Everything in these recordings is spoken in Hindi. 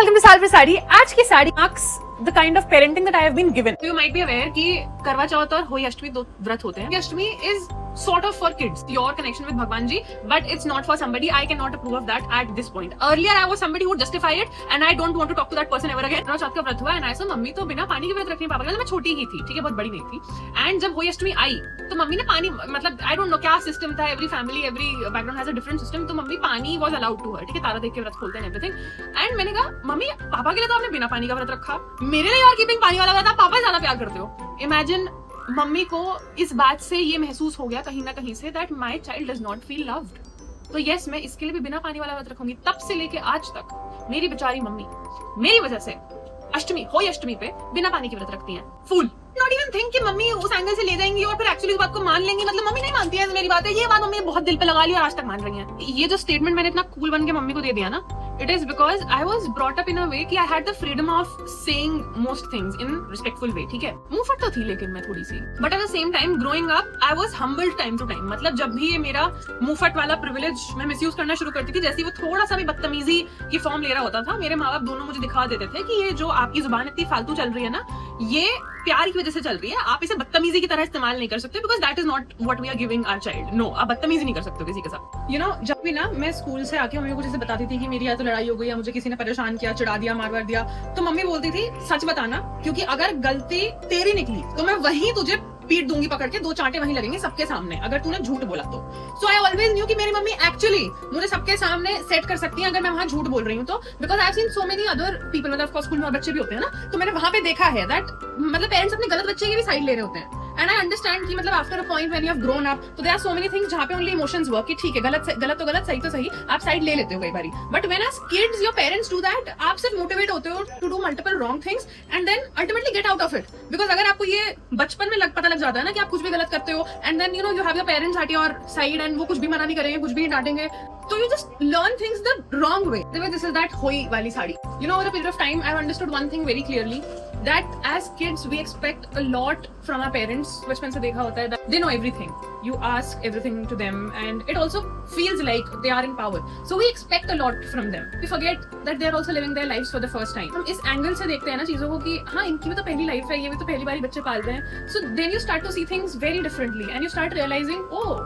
वेलकम टू साल साड़ी। आज की sari marks the kind of parenting that I have been given. You might be aware कि करवा चौथ और होली अष्टमी दो व्रत होते हैं। अष्टमी is sort of for kids, your connection with Bhagwan ji, but it's not for somebody. I cannot approve of that at this point. Earlier I was somebody who would justify it and I don't want to talk to that person ever again. करवा चौथ का व्रत हुआ and I said मम्मी तो बिना पानी के व्रत रख रही है पापा के। मैं छोटी ही थी, ठीक है, बहुत बड़ी नहीं थी। एंड जब होली अष्टमी आई तो मम्मी ने पानी, मतलब आई डोंट नो क्या सिस्टम था, every family every background has a different system, तो मम्मी पानी वाज अलाउड टू हर, ठीक है, तारा देख के व्रत खोलते हैं एवरीथिंग। एंड मैंने कहा मम्मी पापा के लिए तो आपने बिना पानी का व्रत रखा, मेरे लिए यार कीपिंग पानी वाला व्रत, आप पापा ज्यादा प्यार करते हो। इमेजिन मम्मी को इस बात से ये महसूस हो गया कहीं ना कहीं say that my child does not feel loved. तो यस, मैं इसके लिए भी बिना पानी वाला व्रत रखूंगी। तब से लेके आज तक मेरी बेचारी मम्मी मेरी वजह से अष्टमी, होली अष्टमी पे बिना पानी के व्रत रखती हैं। फुल नॉट इवन थिंक कि मम्मी उस एंगल से ले जाएंगी और फिर एक्चुअली इस बात को मान लेंगी। मतलब मम्मी नहीं मानती है, मेरी बात है, ये बात मम्मी ने बहुत दिल पे लगा ली और आज तक मान रही है। ये जो स्टेटमेंट मैंने इतना कूल बन के मम्मी को दे दिया ना, it is because I was brought up in a way कि I had the freedom of saying most things in respectful way, ठीक है। मुंहफट तो थी लेकिन मैं थोड़ी सी, but at the same time growing up I was humbled time to time. मतलब जब भी ये मेरा मुंहफट वाला प्रिविलेज मैं मिसयूज करना शुरू करती थी, जैसे वो थोड़ा सा भी बदतमीजी की फॉर्म ले रहा होता था, मेरे माँ बाप दोनों मुझे दिखा देते थे कि ये जो आपकी जुबान इतनी फालतू चल रही है ना, ये प्यार की वजह से चल रही है, आप इसे बदतमीजी की तरह इस्तेमाल नहीं कर सकते, because that is not what we are giving our child. No, आप बदतमीजी नहीं कर सकते किसी के साथ। यू नो, जब भी ना मैं स्कूल से आके मम्मी को जैसे बताती थी कि मेरी या तो लड़ाई हो गई या मुझे किसी ने परेशान किया, चिढ़ा दिया, मार दिया, तो मम्मी बोलती थी सच बताना, क्योंकि अगर गलती तेरी निकली तो मैं वहीं तुझे पीट दूंगी पकड़ के, दो चांटे वहीं लगेंगे सबके सामने अगर तूने झूठ बोला तो। सो आई ऑलवेज न्यू कि मेरी मम्मी एक्चुअली मुझे सबके सामने सेट कर सकती है अगर मैं वहां झूठ बोल रही हूँ तो, because I have seen so many other people, मतलब ऑफ कोर्स स्कूल में और बच्चे भी होते हैं ना, तो मैंने वहां पे देखा है दैट मतलब पेरेंट्स अपने गलत बच्चे की भी साइड ले रहे होते हैं। एंड आई अंडरस्टैंड कि मतलब after a point when you have grown up तो there are so many things जहां पे ओनली इमोशंस वर्क, कि ठीक है गलत तो गलत, सही तो सही, आप साइड ले लेते हो कई बारी। But when as kids your parents do that, आप सिर्फ मोटिवेट होते हो to do multiple wrong things and then ultimately get out of it. Because अगर आपको ये बचपन में पता लग जाता है ना कि आप कुछ भी गलत करते हो and then you know you have your parents at your side and वो कुछ भी मना नहीं करेंगे, कुछ भी नहीं डांटेंगे, तो you just learn things the wrong way. This is that hoi wali sari. You know, over a period of time, I've understood one thing very clearly, that as kids we expect a lot from our parents. बचपन से देखा होता है that they know everything. You ask everything to them, and it also feels like they are in power. So we expect a lot from them. We forget that they are also living their lives for the first time. हम इस एंगल से देखते हैं ना चीजों को कि हाँ इनकी भी तो पहली लाइफ है, ये भी तो पहली बार बच्चे पाल रहे हैं. So then you start to see things very differently, and you start realizing, oh.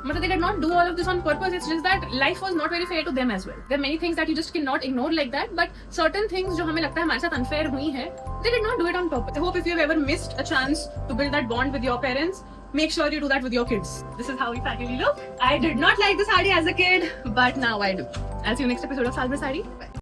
They did not do all of this on purpose. It's just that life was not very fair to them as well. There are many things that you just cannot ignore like that. But certain things जो हमें लगता है हमारे साथ unfair हुई हैं, they did not do it on purpose. I hope if you have ever missed a chance to build that bond with your parents, make sure you do that with your kids. This is how we finally look. I did not like the sari as a kid, but now I do. I'll see you next episode of Salva Sari. Bye.